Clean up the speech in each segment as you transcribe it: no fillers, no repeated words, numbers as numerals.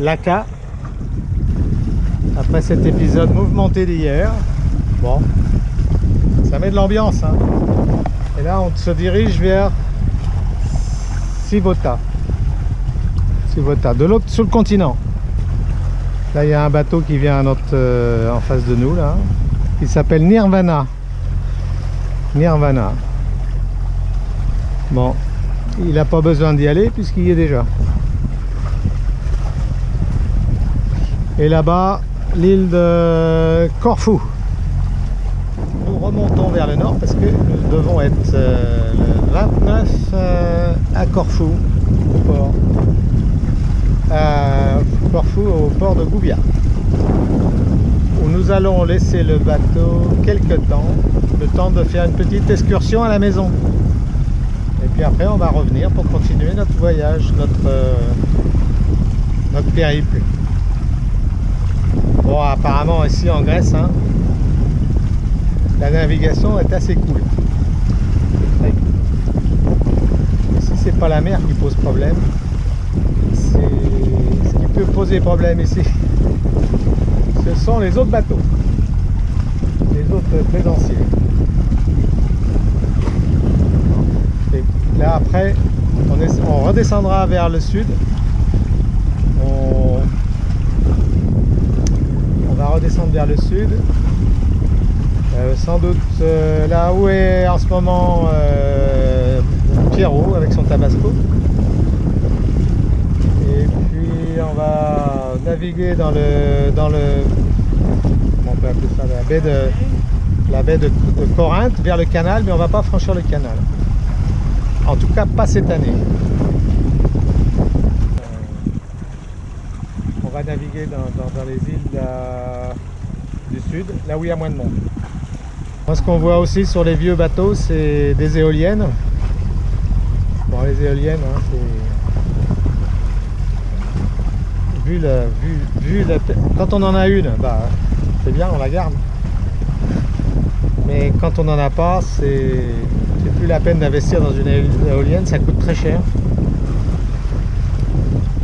Laka. Après cet épisode mouvementé d'hier. Bon, ça met de l'ambiance, hein. Et là on se dirige vers Sivota. De l'autre, sur le continent. Là il y a un bateau qui vient en face de nous là, qui s'appelle Nirvana. Bon, il n'a pas besoin d'y aller puisqu'il y est déjà. Et là-bas, l'île de Corfou. Nous remontons vers le nord parce que nous devons être le 29 à Corfou, au port. À Corfou, au port de Goubia, où nous allons laisser le bateau quelque temps, le temps de faire une petite excursion à la maison. Et puis après on va revenir pour continuer notre voyage, notre périple. Bon, apparemment ici en Grèce, hein, la navigation est assez cool. Ici c'est pas la mer qui pose problème, ce qui peut poser problème ici, ce sont les autres bateaux, les autres plaisanciers. Et là après on redescendra vers le sud, on va redescendre vers le sud, sans doute là où est en ce moment Pierrot avec son tabasco. Et puis on va naviguer dans le comment on peut appeler ça, la baie de Corinthe vers le canal, mais on va pas franchir le canal, en tout cas pas cette année. On va naviguer dans les îles du sud, là où il y a moins de monde. Moi, ce qu'on voit aussi sur les vieux bateaux, c'est des éoliennes. Bon, les éoliennes, hein, quand on en a une, bah, c'est bien, on la garde. Mais quand on n'en a pas, c'est plus la peine d'investir dans une éolienne, ça coûte très cher.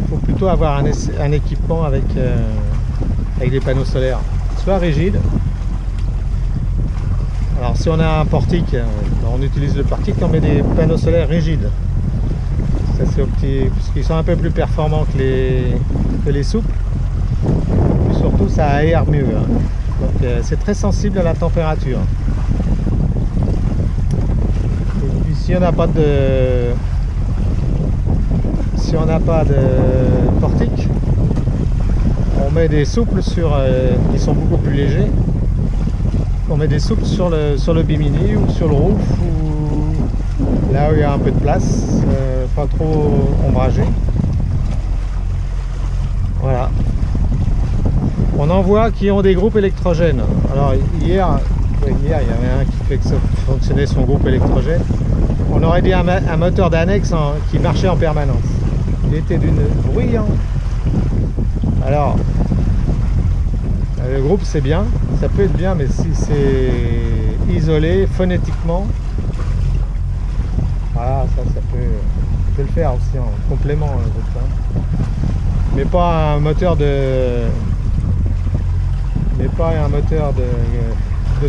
Il faut plutôt avoir un équipement avec des panneaux solaires, soit rigides. Alors si on a un portique, on utilise le portique, on met des panneaux solaires rigides. Ça c'est puisqu'ils sont un peu plus performants que les souples. Et surtout ça aère mieux, hein. Donc c'est très sensible à la température. Et puis si on n'a pas de portique, on met des souples qui sont beaucoup plus légers. On met des souples sur le bimini ou sur le roof, ou là où il y a un peu de place, pas trop ombragé. Voilà. On en voit qui ont des groupes électrogènes. Alors hier il y avait un qui fait que ça fonctionnait son groupe électrogène. On aurait dit un moteur d'annexe qui marchait en permanence. Il était d'une bruyante. Alors le groupe c'est bien, ça peut être bien, mais si c'est isolé phonétiquement, voilà, ça peut le faire aussi en complément, le groupe, hein. Mais pas un moteur de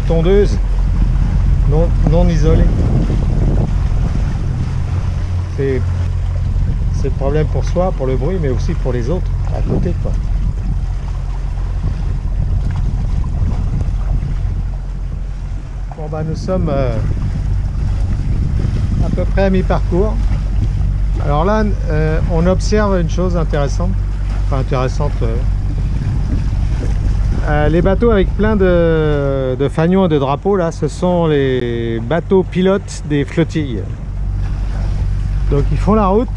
tondeuse non isolé. C'est le problème pour soi, pour le bruit, mais aussi pour les autres à côté, quoi. Bon, bah, nous sommes à peu près à mi-parcours. Alors là, on observe une chose intéressante. Enfin intéressante. Les bateaux avec plein de fanions et de drapeaux, là, ce sont les bateaux pilotes des flottilles. Donc ils font la route,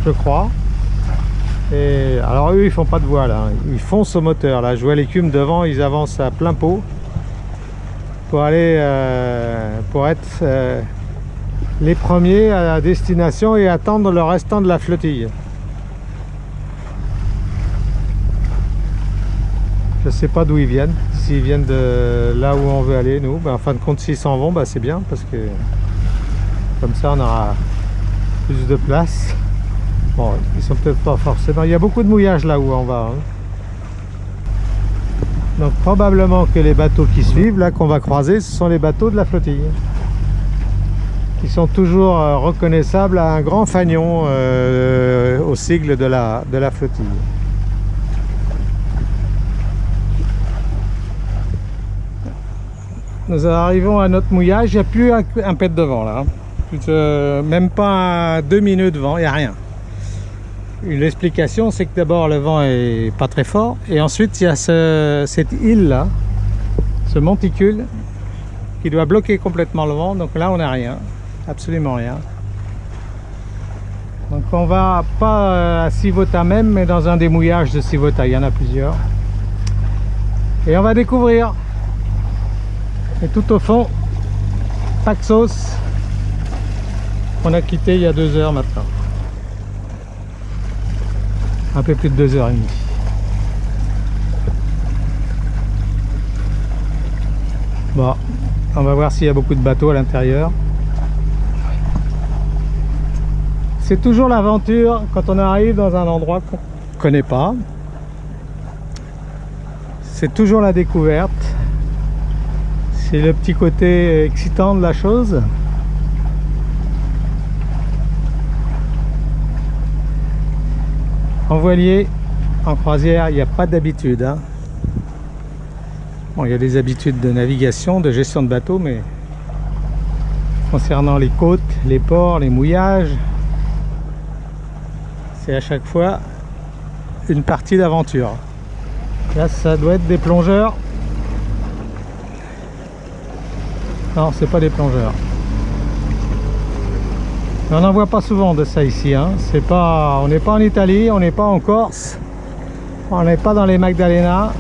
je crois. Et alors eux ils font pas de voile, hein. Ils foncent au moteur. Là je vois l'écume devant, ils avancent à plein pot pour aller pour être les premiers à la destination et attendre le restant de la flottille. Je sais pas d'où ils viennent, s'ils viennent de là où on veut aller nous. Ben, en fin de compte s'ils s'en vont, ben, c'est bien parce que comme ça on aura plus de place. Bon, ils sont peut-être pas forcément... Il y a beaucoup de mouillage là où on va. Hein. Donc probablement que les bateaux qui suivent, là qu'on va croiser, ce sont les bateaux de la flottille. Qui sont toujours reconnaissables à un grand fanion au sigle de la flottille. Nous arrivons à notre mouillage, il n'y a plus un pet de vent là. Même pas 2 minutes de vent, il n'y a rien. L'explication, c'est que d'abord le vent est pas très fort, et ensuite il y a cette île là, ce monticule, qui doit bloquer complètement le vent. Donc là on n'a rien, absolument rien. Donc on va pas à Civota même, mais dans un des mouillages de Civota, il y en a plusieurs. Et on va découvrir. Et tout au fond, Paxos, on a quitté il y a 2 heures maintenant. Un peu plus de 2h30. Bon, on va voir s'il y a beaucoup de bateaux à l'intérieur. C'est toujours l'aventure quand on arrive dans un endroit qu'on ne connaît pas. C'est toujours la découverte. C'est le petit côté excitant de la chose. En voilier, en croisière, il n'y a pas d'habitude. Hein. Bon, il y a des habitudes de navigation, de gestion de bateau, mais concernant les côtes, les ports, les mouillages, c'est à chaque fois une partie d'aventure. Là, ça doit être des plongeurs. Non, c'est pas des plongeurs. On n'en voit pas souvent de ça ici. Hein. On n'est pas en Italie, on n'est pas en Corse, on n'est pas dans les Magdalena,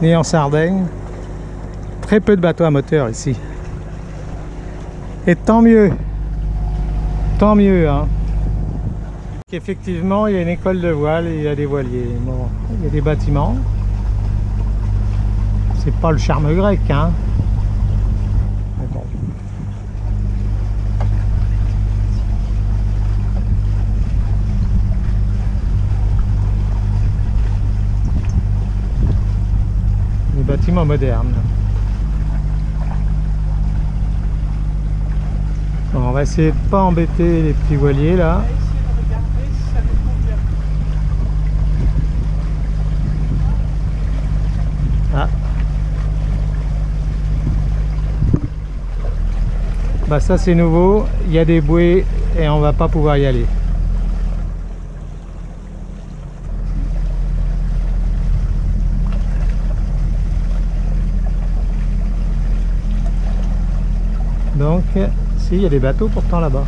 ni en Sardaigne. Très peu de bateaux à moteur ici. Et tant mieux. Tant mieux. Hein. Effectivement, il y a une école de voile et il y a des voiliers. Bon, il y a des bâtiments. C'est pas le charme grec. Hein. Bâtiment moderne. Bon, on va essayer de pas embêter les petits voiliers là. Ah. Bah ça c'est nouveau, il y a des bouées et on va pas pouvoir y aller. Donc, si, il y a des bateaux pourtant là-bas.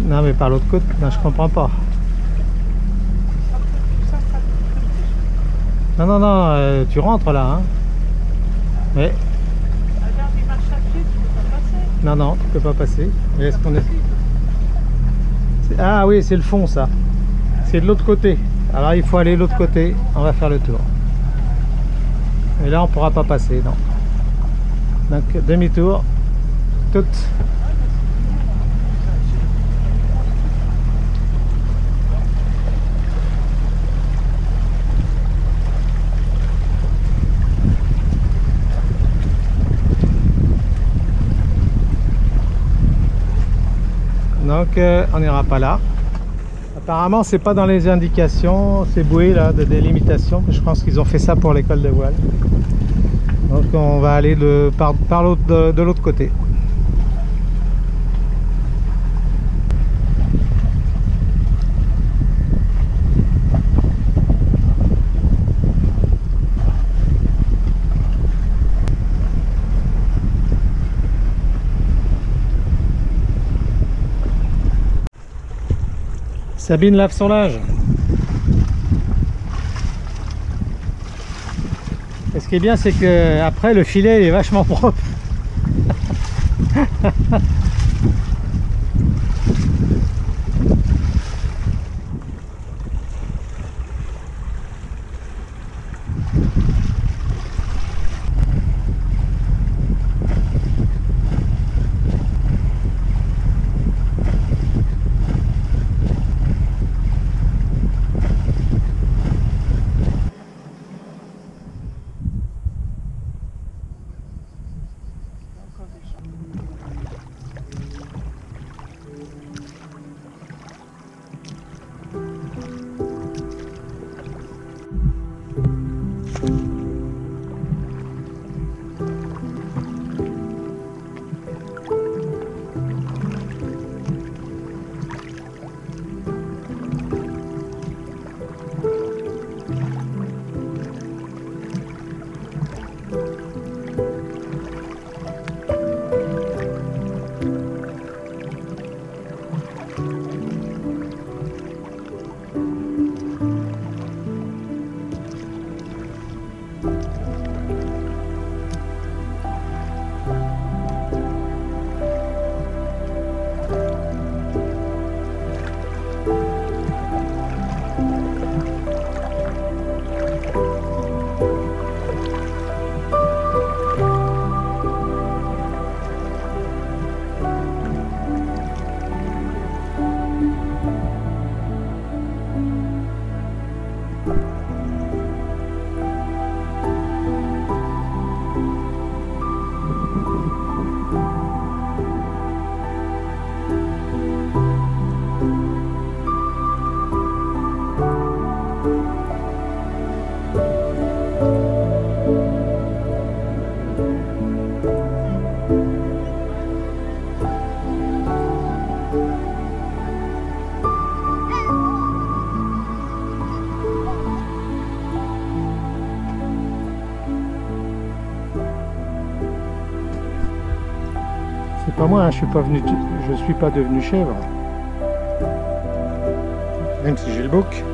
Non, mais par l'autre côté, non, je comprends pas. Non, non, non, tu rentres là. Hein. Mais... Regarde, il marche à pied, tu peux pas passer. Non, non, tu peux pas passer. Est-ce qu'on est... Ah oui, c'est le fond ça. C'est de l'autre côté. Alors il faut aller de l'autre côté, on va faire le tour. Et là on pourra pas passer, non. Donc demi-tour, toute. Donc on n'ira pas là. Apparemment c'est pas dans les indications, ces bouées là de délimitation, je pense qu'ils ont fait ça pour l'école de voile. Donc on va aller de l'autre côté. Sabine lave son linge. Et ce qui est bien, c'est que après le filet il est vachement propre. C'est pas moi, hein, je suis pas devenu chèvre. Même si j'ai le bouc.